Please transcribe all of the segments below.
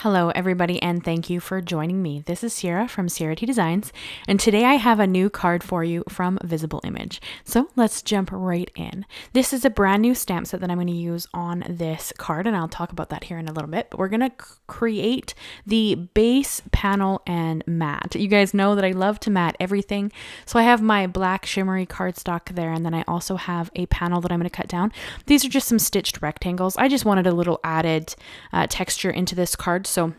Hello everybody and thank you for joining me. This is Sierra from Sierra T Designs and today I have a new card for you from Visible Image. So let's jump right in. This is a brand new stamp set that I'm going to use on this card and I'll talk about that here in a little bit. But we're going to create the base, panel, and mat. You guys know that I love to mat everything. So I have my black shimmery cardstock there and then I also have a panel that I'm going to cut down. These are just some stitched rectangles. I just wanted a little added texture into this card. So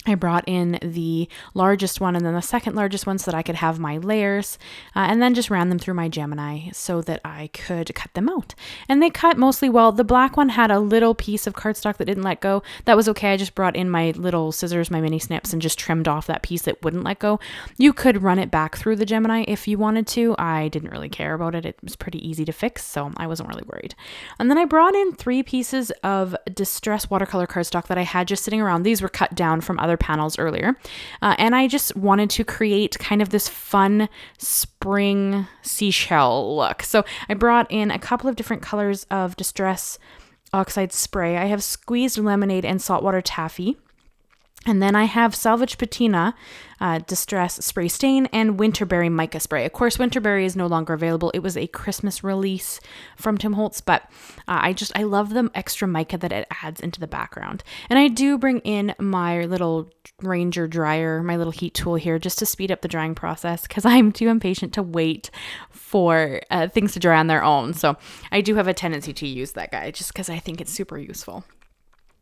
I brought in the largest one and then the second largest one so that I could have my layers and then just ran them through my Gemini so that I could cut them out. And they cut mostly well. The black one had a little piece of cardstock that didn't let go. That was okay. I just brought in my little scissors, my mini snips, and just trimmed off that piece that wouldn't let go. You could run it back through the Gemini if you wanted to. I didn't really care about it. It was pretty easy to fix, so I wasn't really worried. And then I brought in 3 pieces of distress watercolor cardstock that I had just sitting around. These were cut down from other panels earlier. And I just wanted to create kind of this fun spring seashell look. So I brought in a couple of different colors of distress oxide spray. I have squeezed lemonade and saltwater taffy. And then I have Salvaged Patina, Distress Spray Stain, and Winterberry Mica Spray. Of course, Winterberry is no longer available. It was a Christmas release from Tim Holtz, but I love the extra mica that it adds into the background. And I do bring in my little Ranger dryer, my little heat tool here, just to speed up the drying process because I'm too impatient to wait for things to dry on their own. So I do have a tendency to use that guy just because I think it's super useful.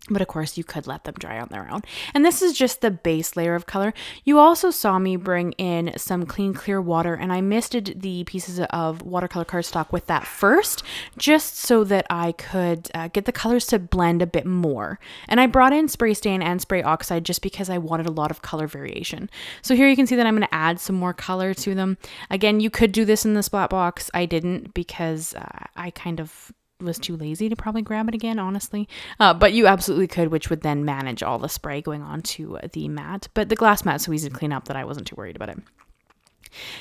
But of course, you could let them dry on their own. And this is just the base layer of color. You also saw me bring in some clean, clear water, and I misted the pieces of watercolor cardstock with that first, just so that I could get the colors to blend a bit more. And I brought in spray stain and spray oxide just because I wanted a lot of color variation. So here you can see that I'm going to add some more color to them. Again, you could do this in the Splat Box. I didn't because I kind of was too lazy to probably grab it again, honestly. But you absolutely could, which would then manage all the spray going on to the mat. But the glass mat's so easy to clean up that I wasn't too worried about it.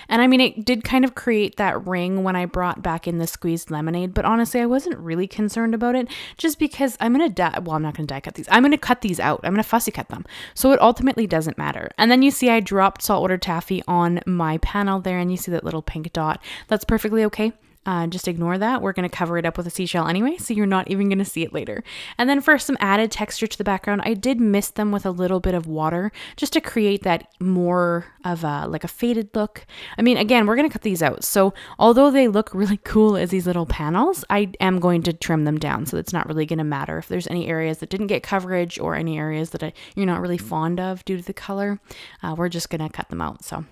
And I mean, it did kind of create that ring when I brought back in the squeezed lemonade, but honestly, I wasn't really concerned about it just because I'm not going to die cut these. I'm going to cut these out. I'm going to fussy cut them. So it ultimately doesn't matter. And then you see I dropped saltwater taffy on my panel there and you see that little pink dot. That's perfectly okay. Just ignore that. We're going to cover it up with a seashell anyway, so you're not even going to see it later. And then for some added texture to the background, I did mist them with a little bit of water just to create that more of like a faded look. I mean, again, we're going to cut these out. So although they look really cool as these little panels, I am going to trim them down. So it's not really going to matter if there's any areas that didn't get coverage or any areas that you're not really fond of due to the color. We're just going to cut them out. So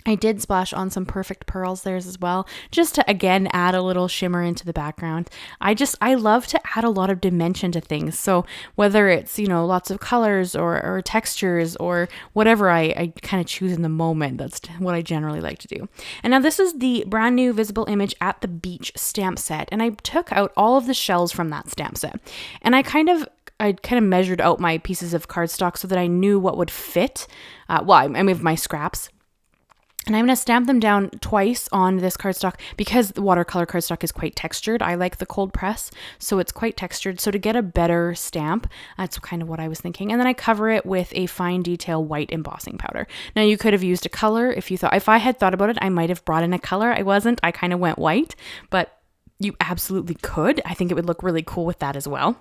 I did splash on some perfect pearls there as well, just to, again, add a little shimmer into the background. I love to add a lot of dimension to things. So whether it's, lots of colors or textures or whatever I kind of choose in the moment, that's what I generally like to do. And now this is the brand new Visible Image At the Beach stamp set. And I took out all of the shells from that stamp set. And I kind of measured out my pieces of cardstock so that I knew what would fit. My scraps. And I'm going to stamp them down twice on this cardstock because the watercolor cardstock is quite textured. I like the cold press, so it's quite textured. So to get a better stamp, that's kind of what I was thinking. And then I cover it with a fine detail white embossing powder. Now you could have used a color if I had thought about it, I might have brought in a color. I wasn't. I kind of went white, but you absolutely could. I think it would look really cool with that as well.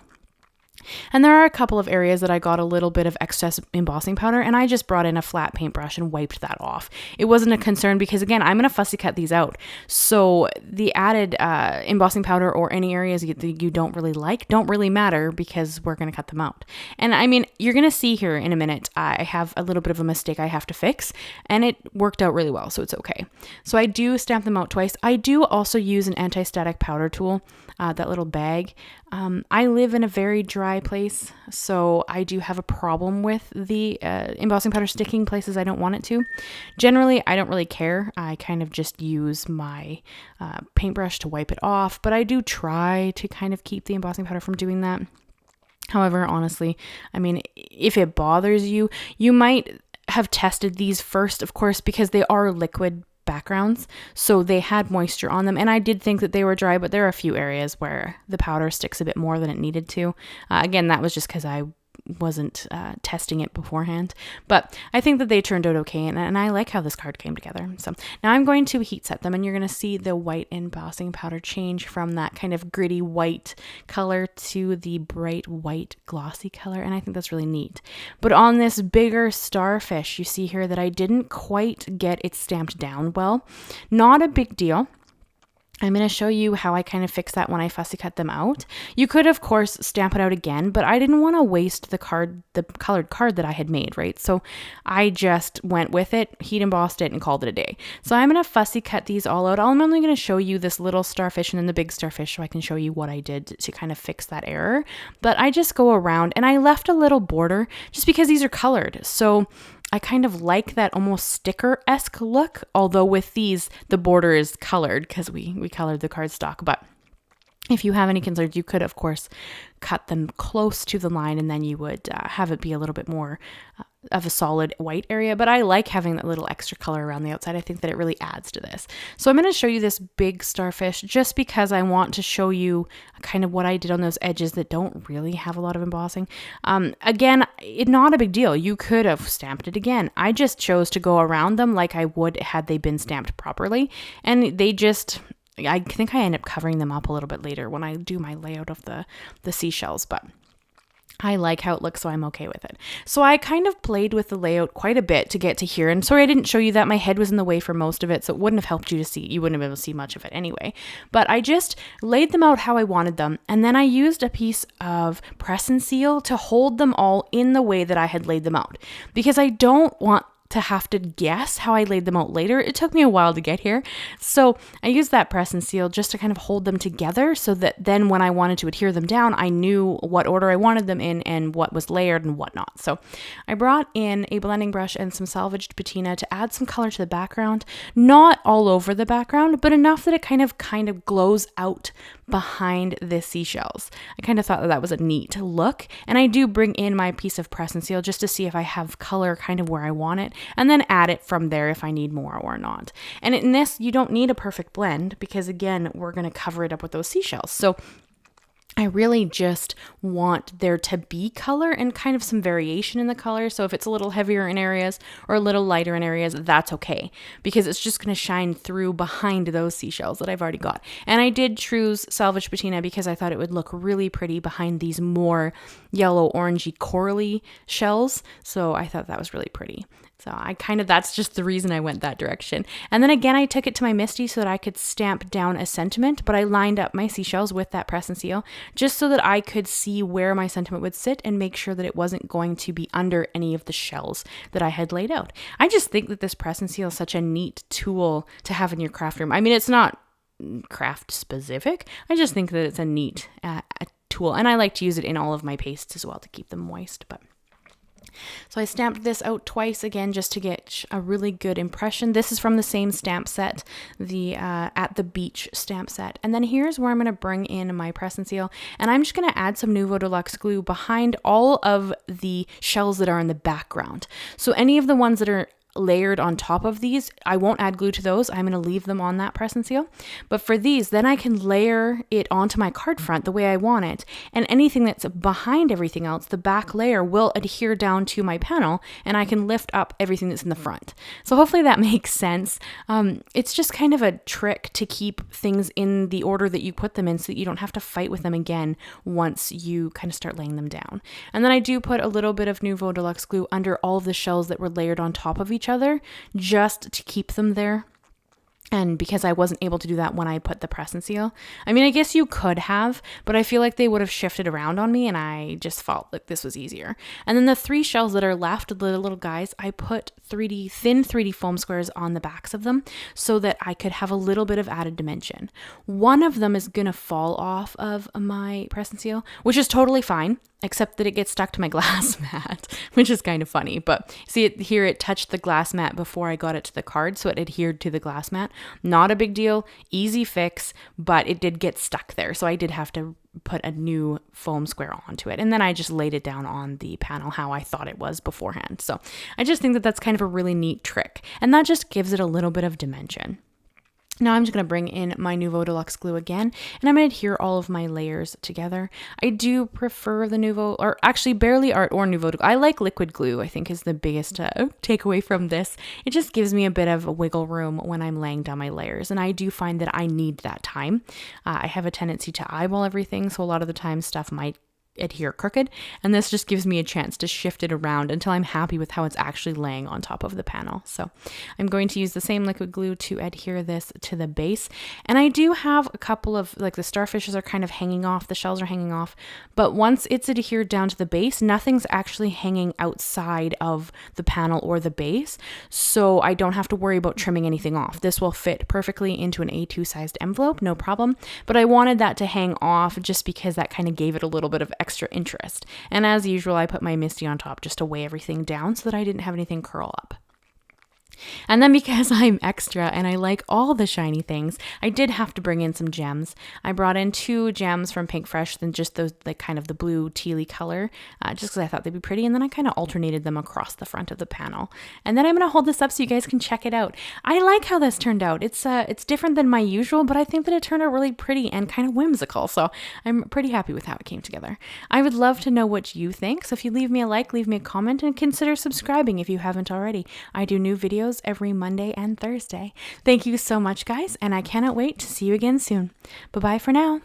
And there are a couple of areas that I got a little bit of excess embossing powder and I just brought in a flat paintbrush and wiped that off. It wasn't a concern because, again, I'm going to fussy cut these out. So the added embossing powder or any areas that you don't really like don't really matter because we're going to cut them out. And I mean, you're going to see here in a minute, I have a little bit of a mistake I have to fix and it worked out really well, so it's okay. So I do stamp them out twice. I do also use an anti-static powder tool, that little bag. I live in a very dry place, so I do have a problem with the embossing powder sticking places I don't want it to. Generally, I don't really care. I kind of just use my paintbrush to wipe it off, but I do try to kind of keep the embossing powder from doing that. However, honestly, I mean, if it bothers you, you might have tested these first, of course, because they are liquid backgrounds, so they had moisture on them, and I did think that they were dry, but there are a few areas where the powder sticks a bit more than it needed to. Again, that was just because I wasn't testing it beforehand. But I think that they turned out okay, and I like how this card came together. So now I'm going to heat set them, and you're going to see the white embossing powder change from that kind of gritty white color to the bright white glossy color, and I think that's really neat. But on this bigger starfish, you see here that I didn't quite get it stamped down well. Not a big deal. I'm going to show you how I kind of fix that when I fussy cut them out. You could, of course, stamp it out again, but I didn't want to waste the colored card that I had made, right? So I just went with it, heat embossed it, and called it a day. So I'm going to fussy cut these all out. I'm only going to show you this little starfish and then the big starfish so I can show you what I did to kind of fix that error. But I just go around, and I left a little border just because these are colored. So I kind of like that almost sticker-esque look, although with these, the border is colored because we colored the cardstock. But if you have any concerns, you could, of course, cut them close to the line, and then you would have it be a little bit more of a solid white area. But I like having that little extra color around the outside. I think that it really adds to this. So I'm going to show you this big starfish just because I want to show you kind of what I did on those edges that don't really have a lot of embossing. Again, it's not a big deal. You could have stamped it again. I just chose to go around them like I would had they been stamped properly. And they just... I think I end up covering them up a little bit later when I do my layout of the seashells, but I like how it looks, so I'm okay with it. So I kind of played with the layout quite a bit to get to here. And sorry I didn't show you that. My head was in the way for most of it, so it wouldn't have helped you to see. You wouldn't have been able to see much of it anyway. But I just laid them out how I wanted them. And then I used a piece of press and seal to hold them all in the way that I had laid them out. Because I don't want to have to guess how I laid them out later. It took me a while to get here. So I used that press and seal just to kind of hold them together so that then when I wanted to adhere them down, I knew what order I wanted them in and what was layered and what not. So I brought in a blending brush and some salvaged patina to add some color to the background, not all over the background, but enough that it kind of glows out behind the seashells. I kind of thought that was a neat look. And I do bring in my piece of press and seal just to see if I have color kind of where I want it, and then add it from there if I need more or not. And in this, you don't need a perfect blend because again, we're going to cover it up with those seashells. So I really just want there to be color and kind of some variation in the color. So if it's a little heavier in areas or a little lighter in areas, that's okay because it's just going to shine through behind those seashells that I've already got. And I did choose salvage patina because I thought it would look really pretty behind these more yellow, orangey, corally shells. So I thought that was really pretty. So that's just the reason I went that direction. And then again, I took it to my Misti so that I could stamp down a sentiment, but I lined up my seashells with that press and seal just so that I could see where my sentiment would sit and make sure that it wasn't going to be under any of the shells that I had laid out. I just think that this press and seal is such a neat tool to have in your craft room. I mean, it's not craft specific. I just think that it's a neat tool, and I like to use it in all of my pastes as well to keep them moist, but... So I stamped this out twice again just to get a really good impression. This is from the same stamp set, the At the Beach stamp set. And then here's where I'm going to bring in my press and seal. And I'm just going to add some Nuvo Deluxe glue behind all of the shells that are in the background. So any of the ones that are layered on top of these, I won't add glue to those. I'm going to leave them on that press and seal. But for these, then I can layer it onto my card front the way I want it. And anything that's behind everything else, the back layer will adhere down to my panel and I can lift up everything that's in the front. So hopefully that makes sense. It's just kind of a trick to keep things in the order that you put them in so that you don't have to fight with them again once you kind of start laying them down. And then I do put a little bit of Nuvo Deluxe glue under all of the shells that were layered on top of each other just to keep them there. And because I wasn't able to do that when I put the press and seal. I mean, I guess you could have, but I feel like they would have shifted around on me and I just felt like this was easier. And then the 3 shells that are left, the little guys, I put thin 3D foam squares on the backs of them so that I could have a little bit of added dimension. One of them is going to fall off of my press and seal, which is totally fine, except that it gets stuck to my glass mat, which is kind of funny. But see it here, it touched the glass mat before I got it to the card, so it adhered to the glass mat. Not a big deal, easy fix, but it did get stuck there. So I did have to put a new foam square onto it. And then I just laid it down on the panel how I thought it was beforehand. So I just think that that's kind of a really neat trick. And that just gives it a little bit of dimension. Now I'm just going to bring in my Nuvo Deluxe glue again, and I'm going to adhere all of my layers together. I do prefer the Nuvo, or actually Barely Art or Nuvo. I like liquid glue, I think is the biggest takeaway from this. It just gives me a bit of wiggle room when I'm laying down my layers, and I do find that I need that time. I have a tendency to eyeball everything, so a lot of the time stuff might adhere crooked, and this just gives me a chance to shift it around until I'm happy with how it's actually laying on top of the panel. So I'm going to use the same liquid glue to adhere this to the base, and I do have a couple of, like, the starfishes are kind of hanging off, the shells are hanging off, but once it's adhered down to the base, nothing's actually hanging outside of the panel or the base, so I don't have to worry about trimming anything off. This will fit perfectly into an A2 sized envelope, no problem, but I wanted that to hang off just because that kind of gave it a little bit of extra interest. And as usual, I put my Misti on top just to weigh everything down so that I didn't have anything curl up. And then because I'm extra and I like all the shiny things, I did have to bring in some gems. I brought in 2 gems from Pink Fresh, then just those, like, kind of the blue tealy color, just because I thought they'd be pretty. And then I kind of alternated them across the front of the panel. And then I'm going to hold this up so you guys can check it out. I like how this turned out. It's different than my usual, but I think that it turned out really pretty and kind of whimsical. So I'm pretty happy with how it came together. I would love to know what you think. So if you leave me a like, leave me a comment, and consider subscribing if you haven't already. I do new videos every Monday and Thursday. Thank you so much, guys, and I cannot wait to see you again soon. Bye-bye for now.